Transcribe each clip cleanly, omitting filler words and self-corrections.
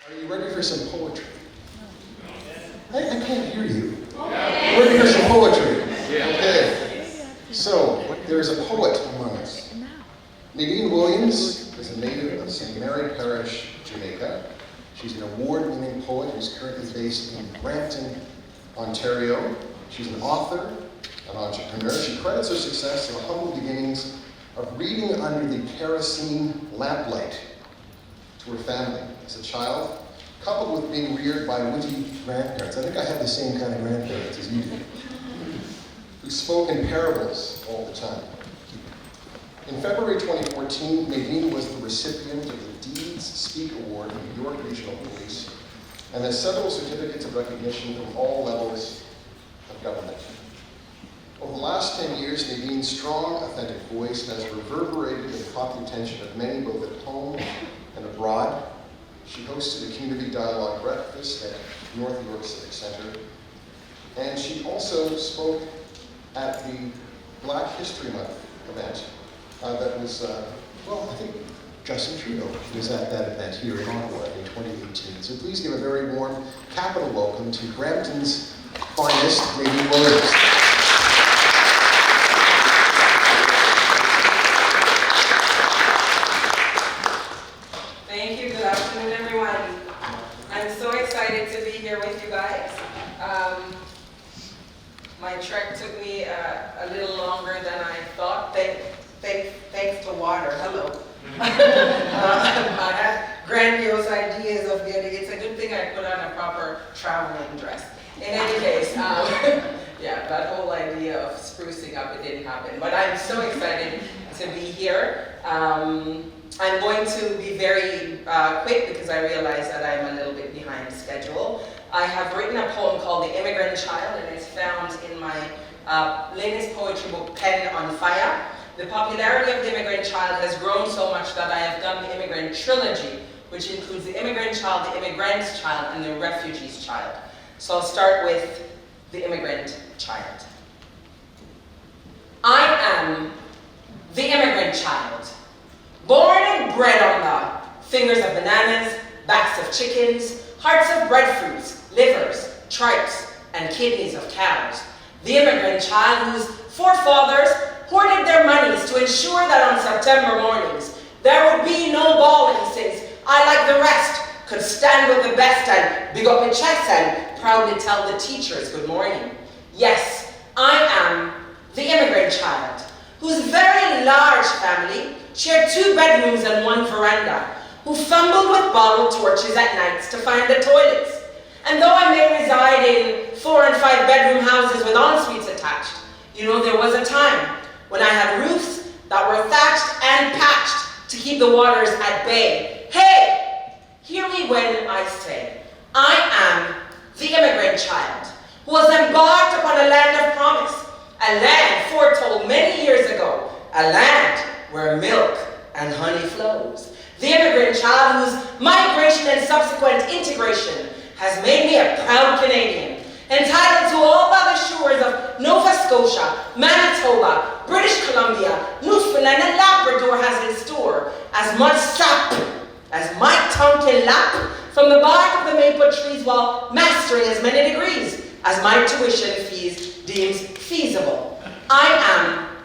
Are you ready for some poetry? I can't hear you. Ready for some poetry? Okay. So, there's a poet among us. Nadine Williams is a native of St. Mary Parish, Jamaica. She's an award-winning poet who's currently based in Brampton, Ontario. She's an author, an entrepreneur. She credits her success to the humble beginnings of reading under the kerosene lamplight to her family as a child, coupled with being reared by witty grandparents. I think I have the same kind of grandparents as you do, who spoke in parables all the time. In February 2014, Nadine was the recipient of the Deeds Speak Award from the York Regional Police and has several certificates of recognition from all levels of government. Over the last 10 years, Nadine's strong, authentic voice has reverberated in the caught the attention of many both at home and abroad. She hosted a community dialogue breakfast at North York Civic Centre, and she also spoke at the Black History Month event that was, I think Justin Trudeau was at that event here in Ottawa in 2018. So please give a very warm capital welcome to Brampton's finest, Nadine Williams. Thank you. Good afternoon, everyone. I'm so excited to be here with you guys. My trek took me a little longer than I thought. Thanks to water. Hello. I had grandiose ideas of getting. It's a good thing I put on a proper traveling dress. In any case, yeah, that whole idea of sprucing up, it didn't happen. But I'm so excited to be here. I'm going to be very quick because I realize that I'm a little bit behind schedule. I have written a poem called The Immigrant Child, and it's found in my latest poetry book, Pen on Fire. The popularity of The Immigrant Child has grown so much that I have done the Immigrant Trilogy, which includes The Immigrant Child, The Immigrant's Child, and The Refugee's Child. So I'll start with The Immigrant Child. I am the immigrant child, born and bred on the fingers of bananas, backs of chickens, hearts of breadfruits, livers, tripes, and kidneys of cows. The immigrant child whose forefathers hoarded their monies to ensure that on September mornings there would be no bawling, since I, like the rest, could stand with the best and big up my chest and proudly tell the teachers good morning. Yes, I am the immigrant child, whose very large family shared 2 bedrooms and 1 veranda, who fumbled with bottle torches at nights to find the toilets. And though I may reside in 4 and 5 bedroom houses with en-suites attached, you know, there was a time when I had roofs that were thatched and patched to keep the waters at bay. Hey, hear me when I say, I am the immigrant child, who was embarked upon a land of promise, a land foretold many years ago, a land where milk and honey flows. The immigrant child whose migration and subsequent integration has made me a proud Canadian, entitled to all by the shores of Nova Scotia, Manitoba, British Columbia, Newfoundland, and Labrador has in store as much sap as my tongue can lap from the bark of the maple trees, while mastering as many degrees as my tuition fees deems feasible. I am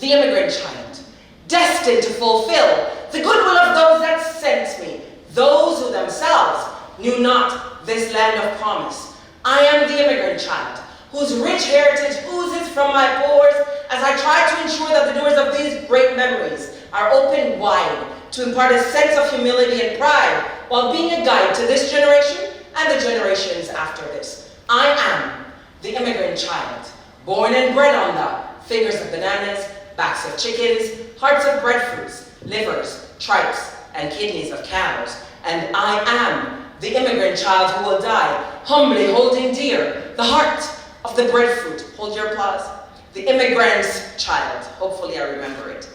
the immigrant child, destined to fulfill the goodwill of those that sent me, those who themselves knew not this land of promise. I am the immigrant child, whose rich heritage oozes from my pores as I try to ensure that the doors of these great memories are open wide to impart a sense of humility and pride while being a guide to this generation and the generations after this. I am the immigrant child, born and bred on the fingers of bananas, backs of chickens, hearts of breadfruits, livers, tripes, and kidneys of cows. And I am the immigrant child who will die, humbly holding dear the heart of the breadfruit. Hold your applause. The immigrant's child. Hopefully I remember it.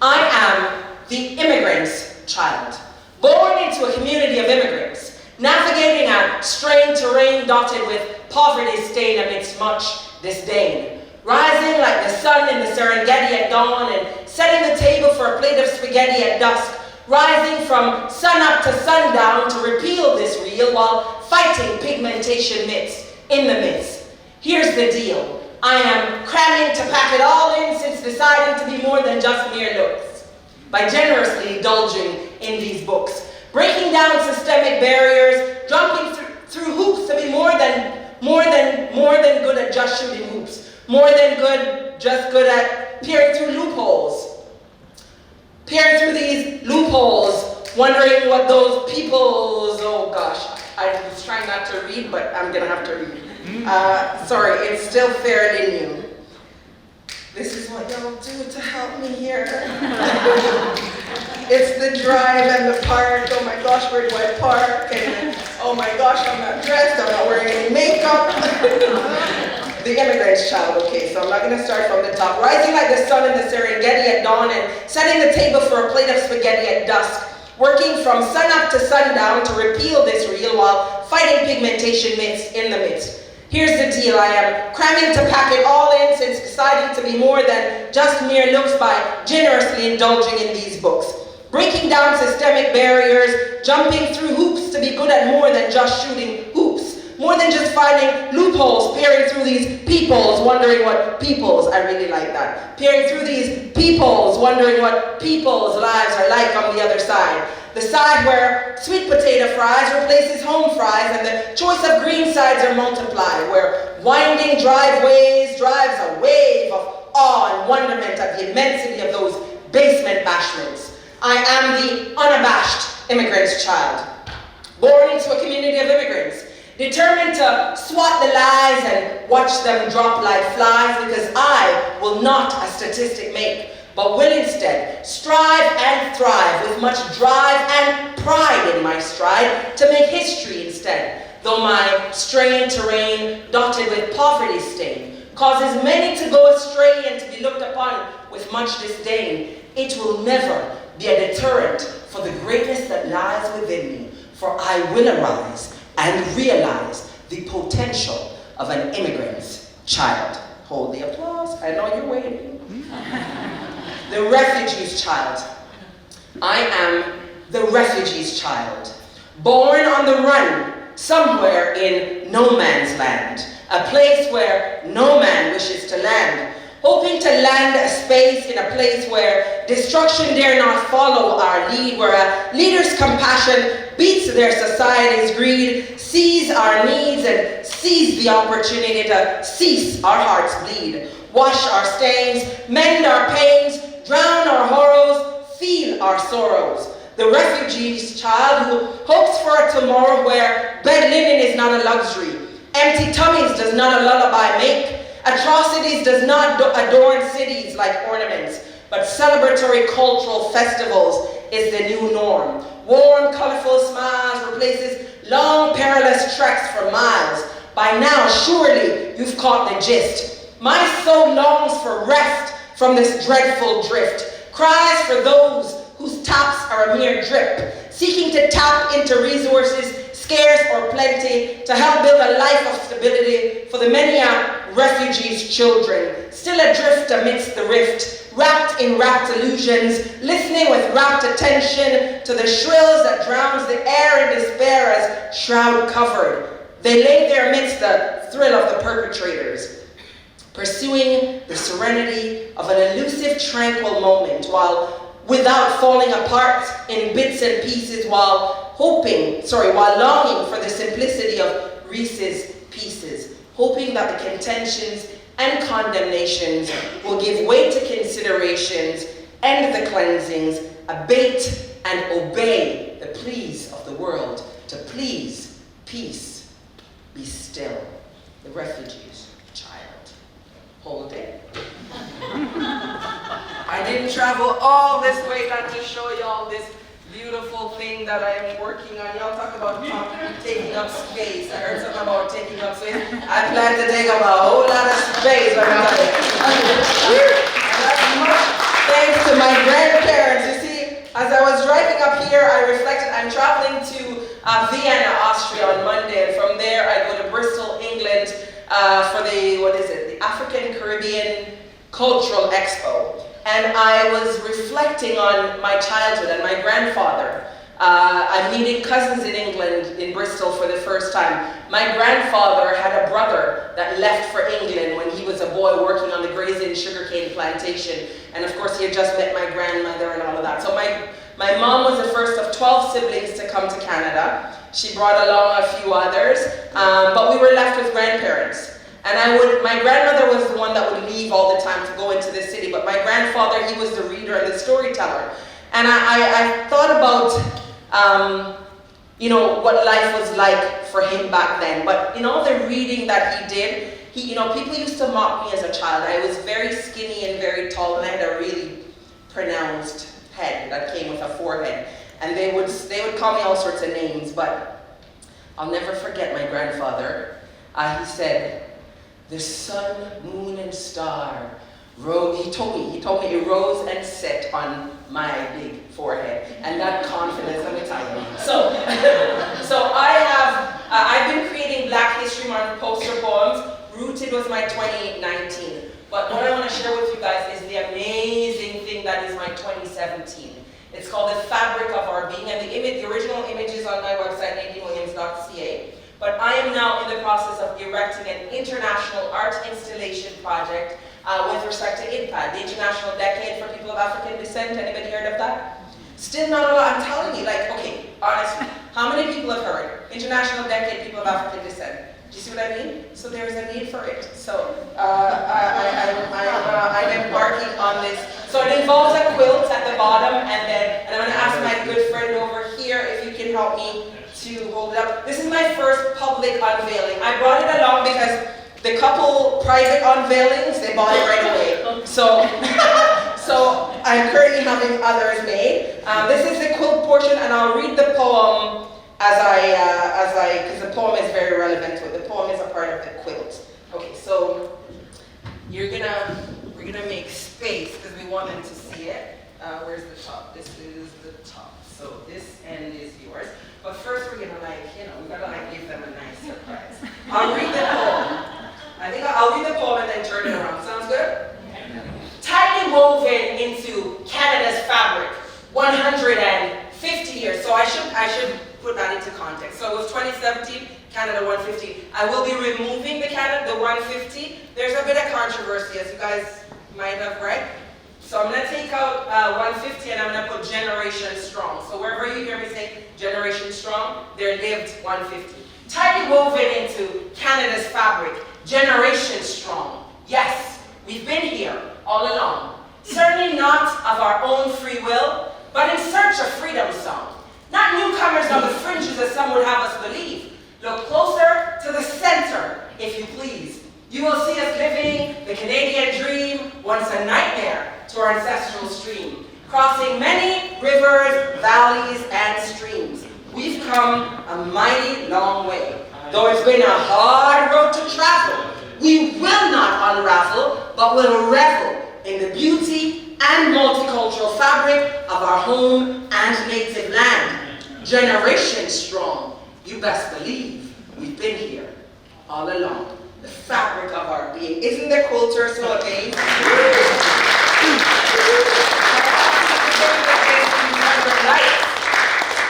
I am the immigrant's child, born into a community of immigrants, navigating a strange terrain dotted with poverty stain amidst much disdain, rising like the sun in the Serengeti at dawn and setting the table for a plate of spaghetti at dusk, rising from sunup to sundown to repeal this reel while fighting pigmentation myths in the midst. Here's the deal. I am cramming to pack it all in since deciding to be more than just mere looks. By generously indulging in these books, breaking down systemic barriers, jumping through hoops to be more than good at just shooting hoops, more than just good at peering through loopholes. Peering through these loopholes, wondering what those people's, oh gosh, I was trying not to read, but I'm gonna have to read. Sorry, it's still fairly new. This is what y'all do to help me here. It's the drive and the park. Oh my gosh, where do I park? And oh my gosh, I'm not dressed, I'm not wearing any makeup. The immigrant's child, okay, so I'm not gonna start from the top. Rising like the sun in the Serengeti at dawn and setting the table for a plate of spaghetti at dusk. Working from sunup to sundown to repeal this reel while fighting pigmentation myths in the midst. Here's the deal, I am cramming to pack it all in since deciding to be more than just mere looks by generously indulging in these books. Breaking down systemic barriers, jumping through hoops to be good at more than just shooting hoops. More than just finding loopholes, peering through these peoples, wondering what peoples, I really like that. Peering through these peoples, wondering what people's lives are like on the other side. The side where sweet potato fries replaces home fries and the choice of green sides are multiplied, where winding driveways drives a wave of awe and wonderment at the immensity of those basement bashments. I am the unabashed immigrant's child, born into a community of immigrants, determined to swat the lies and watch them drop like flies, because I will not a statistic make, but will instead strive and thrive with much drive and pride in my stride to make history instead. Though my straying terrain, dotted with poverty stain, causes many to go astray and to be looked upon with much disdain, it will never be a deterrent for the greatness that lies within me, for I will arise and realize the potential of an immigrant's child. Hold the applause, I know you're waiting. The refugee's child. I am the refugee's child, born on the run, somewhere in no man's land, a place where no man wishes to land, hoping to land a space in a place where destruction dare not follow our lead, where a leader's compassion beats their society's greed, sees our needs and sees the opportunity to cease our heart's bleed, wash our stains, mend our pains, drown our horrors, feel our sorrows. The refugee's child who hopes for a tomorrow where bed linen is not a luxury, empty tummies does not a lullaby make, atrocities does not adorn cities like ornaments, but celebratory cultural festivals is the new norm. Warm, colorful smiles replaces long, perilous treks for miles. By now, surely you've caught the gist. My soul longs for rest from this dreadful drift, cries for those whose taps are a mere drip, seeking to tap into resources, scarce or plenty, to help build a life of stability for the many refugees' children, still adrift amidst the rift, wrapped in rapt illusions, listening with rapt attention to the shrills that drowns the air in despair as shroud covered. They lay there amidst the thrill of the perpetrators, pursuing the serenity of an elusive, tranquil moment, while without falling apart in bits and pieces, while longing for the simplicity of Reese's Pieces, hoping that the contentions and condemnations will give way to considerations, end the cleansings, abate and obey the pleas of the world, to please, peace, be still. The refugee's child. Hold it. I didn't travel all this way not to show y'all this beautiful thing that I am working on. Y'all talk about taking up space. I heard something about taking up space. I plan to take up a whole lot of space. Thanks to my grandparents. You see, as I was driving up here, I reflected, I'm traveling to Vienna, Austria on Monday, and from there I go to Bristol, England for the African Caribbean Cultural Expo. and I was reflecting on my childhood and my grandfather. I'm meeting cousins in England, in Bristol for the first time. My grandfather had a brother that left for England when he was a boy working on the grazing sugarcane plantation. And of course he had just met my grandmother and all of that. So my mom was the first of 12 siblings to come to Canada. She brought along a few others, but we were left with grandparents. And my grandmother was the one that would leave all the time to go into the city, but my grandfather, he was the reader and the storyteller. And I thought about you know, what life was like for him back then. But in all the reading that he did, you know, people used to mock me as a child. I was very skinny and very tall, and I had a really pronounced head that came with a forehead. And they would call me all sorts of names, but I'll never forget my grandfather. He said, the sun, moon, and star rose, he told me it rose and set on my big forehead, and that confidence, let me tell you. So I've been creating Black History Month poster poems. Rooted was my 2019, but what I want to share with you guys is the amazing thing that is my 2017. It's called The Fabric of Our Being, and the original image is on my website, nadinewilliams.ca. But I am now in the process of erecting an international art installation project with respect to IDPAD, the International Decade for People of African Descent. Anybody heard of that? Still not a lot. I'm telling you, like, okay, honestly, how many people have heard? International Decade, People of African Descent. Do you see what I mean? So there's a need for it. So I'm embarking on this. So it involves a quilt at the bottom, and I'm going to ask my good friend over here if you can help me to hold it up. This is my first public unveiling. I brought it along because the couple private unveilings, they bought it right away. So, so I'm currently having others made. This is the quilt portion, and I'll read the poem because the poem is very relevant to it. The poem is a part of the quilt. Okay, so we're gonna make space because we want them to see it. Where's the top? This is the top. So this end is yours. But first we're gonna we gotta give them a nice surprise. I'll read the poem. I think I'll read the poem and then turn it around. Sounds good? Tightly woven into Canada's fabric, 150 years. So I should put that into context. So it was 2017, Canada 150. I will be removing the 150. There's a bit of controversy, as you guys might have read. So I'm going to take out 150 and I'm going to put generation strong. So wherever you hear me say generation strong, there lived 150. Tightly woven into Canada's fabric, generation strong. Yes, we've been here all along. Certainly not of our own free will, but in search of freedom song. Not newcomers on the fringes as some would have us believe. Look closer to the center, if you please. You will see us living the Canadian dream, once a nightmare to our ancestral stream, crossing many rivers, valleys, and streams. We've come a mighty long way. Though it's been a hard road to travel, we will not unravel, but will revel in the beauty and multicultural fabric of our home and native land. Generation strong, you best believe we've been here all along. The fabric of our being. Isn't the quilter so amazing?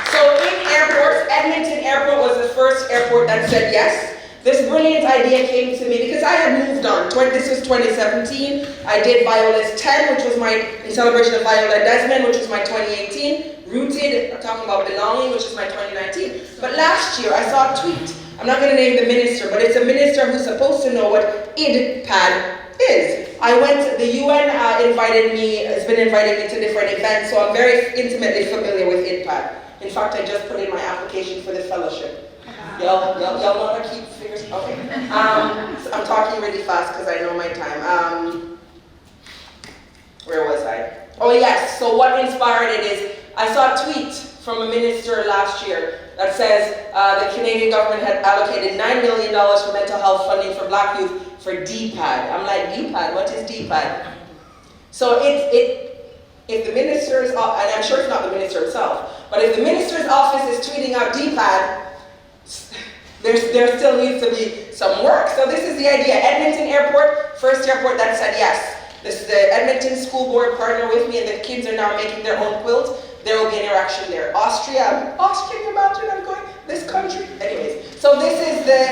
So in airports, Edmonton Airport was the first airport that said yes. This brilliant idea came to me because I had moved on. This was 2017. I did Viola's 10, which was in celebration of Viola Desmond, which was my 2018. Rooted, I'm talking about belonging, which is my 2019. But last year I saw a tweet. I'm not going to name the minister, but it's a minister who's supposed to know what IDPAD is. The UN has been inviting me to different events, so I'm very intimately familiar with IDPAD. In fact, I just put in my application for the fellowship. Y'all want to keep fingers? Okay. So I'm talking really fast because I know my time. Where was I? Oh yes, so what inspired it is, I saw a tweet from a minister last year that says the Canadian government had allocated $9 million for mental health funding for Black youth for DPAD. I'm like, DPAD? What is DPAD? So if the minister's, and I'm sure it's not the minister himself, but if the minister's office is tweeting out DPAD, there still needs to be some work. So this is the idea. Edmonton Airport, first airport that said yes. The Edmonton School Board partner with me, and the kids are now making their own quilt. There will be an interaction there. Austria, can you imagine? I'm going this country. Anyways, so this is the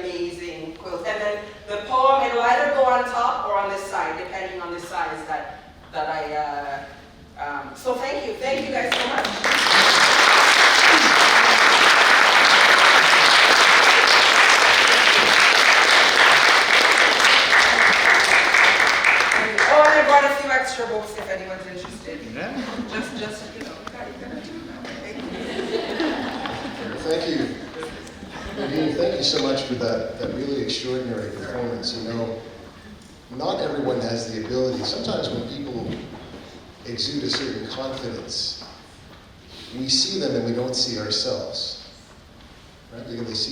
amazing quilt, and then the poem. It'll either go on top or on this side, depending on the size that I. So thank you guys so much. Oh, and I brought a few extra books if anyone's interested. Yeah. Just you know. Thank you. Nadine, thank you so much for that really extraordinary performance. You know, not everyone has the ability. Sometimes when people exude a certain confidence, we see them and we don't see ourselves. Right? Because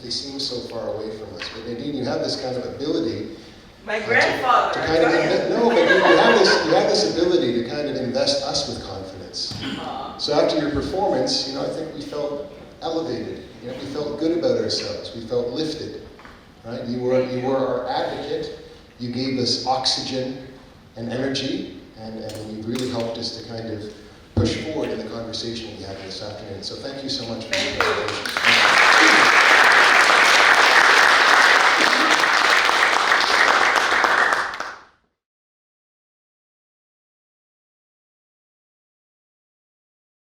they seem so far away from us. But Nadine, you have this kind of ability. My grandfather. To kind of but you have this ability to kind of invest us with confidence. So after your performance, you know, I think we felt elevated. You know, we felt good about ourselves. We felt lifted. Right? You were our advocate. You gave us oxygen and energy, and you really helped us to kind of push forward in the conversation we had this afternoon. So thank you so much for that.